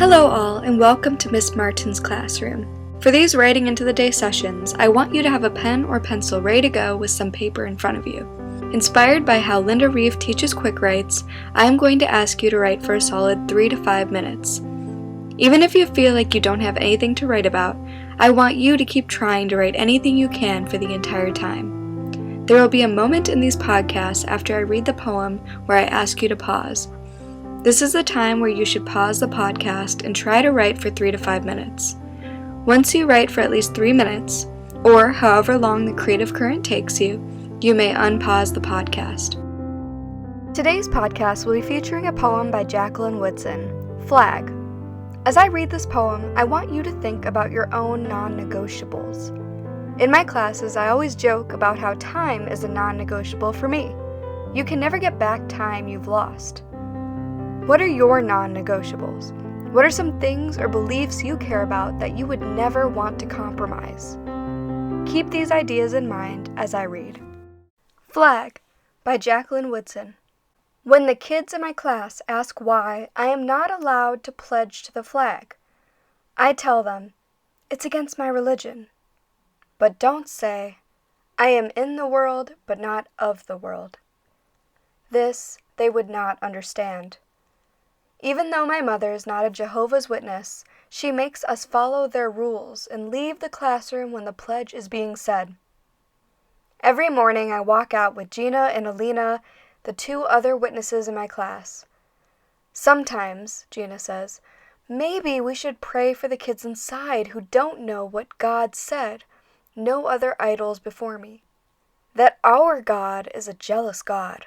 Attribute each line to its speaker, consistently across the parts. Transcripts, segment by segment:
Speaker 1: Hello all, and welcome to Miss Martin's classroom. For these Writing into the Day sessions, I want you to have a pen or pencil ready to go with some paper in front of you. Inspired by how Linda Reeve teaches quick writes, I am going to ask you to write for a solid 3 to 5 minutes. Even if you feel like you don't have anything to write about, I want you to keep trying to write anything you can for the entire time. There will be a moment in these podcasts after I read the poem where I ask you to pause. This is the time where you should pause the podcast and try to write for 3 to 5 minutes. Once you write for at least 3 minutes, or however long the creative current takes you, you may unpause the podcast. Today's podcast will be featuring a poem by Jacqueline Woodson, Flag. As I read this poem, I want you to think about your own non-negotiables. In my classes, I always joke about how time is a non-negotiable for me. You can never get back time you've lost. What are your non-negotiables? What are some things or beliefs you care about that you would never want to compromise? Keep these ideas in mind as I read. Flag by Jacqueline Woodson. When the kids in my class ask why I am not allowed to pledge to the flag, I tell them, it's against my religion. But don't say, I am in the world but not of the world. This they would not understand. Even though my mother is not a Jehovah's Witness, she makes us follow their rules and leave the classroom when the pledge is being said. Every morning I walk out with Gina and Alina, the 2 other witnesses in my class. Sometimes, Gina says, maybe we should pray for the kids inside who don't know what God said, no other idols before me. That our God is a jealous God.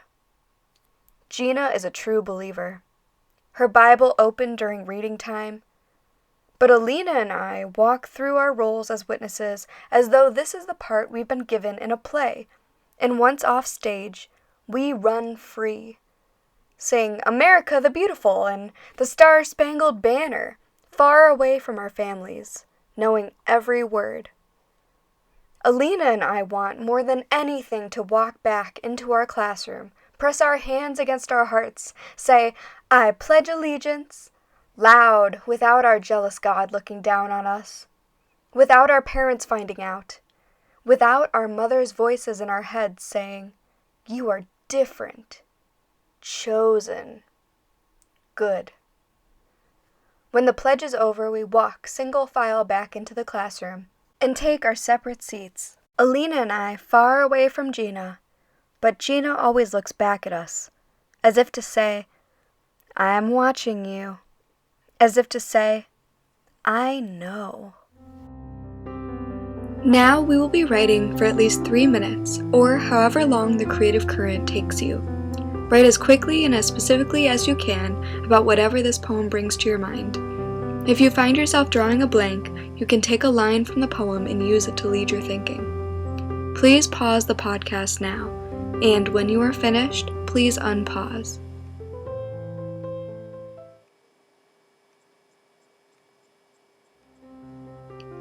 Speaker 1: Gina is a true believer. Her Bible open during reading time. But Alina and I walk through our roles as witnesses as though this is the part we've been given in a play, and once off stage, we run free, sing America the Beautiful and the Star-Spangled Banner, far away from our families, knowing every word. Alina and I want more than anything to walk back into our classroom, press our hands against our hearts, say, I pledge allegiance, loud, without our jealous God looking down on us, without our parents finding out, without our mother's voices in our heads saying, you are different, chosen, good. When the pledge is over, we walk single file back into the classroom and take our separate seats. Alina and I far away from Gina, but Gina always looks back at us, as if to say, I am watching you, as if to say, I know. Now we will be writing for at least 3 minutes, or however long the creative current takes you. Write as quickly and as specifically as you can about whatever this poem brings to your mind. If you find yourself drawing a blank, you can take a line from the poem and use it to lead your thinking. Please pause the podcast now, and when you are finished, please unpause.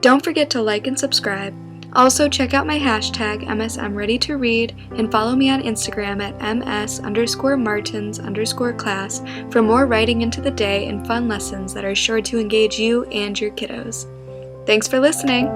Speaker 1: Don't forget to like and subscribe. Also, check out my hashtag MSMReadyToRead and follow me on Instagram at ms_martins_class for more writing into the day and fun lessons that are sure to engage you and your kiddos. Thanks for listening!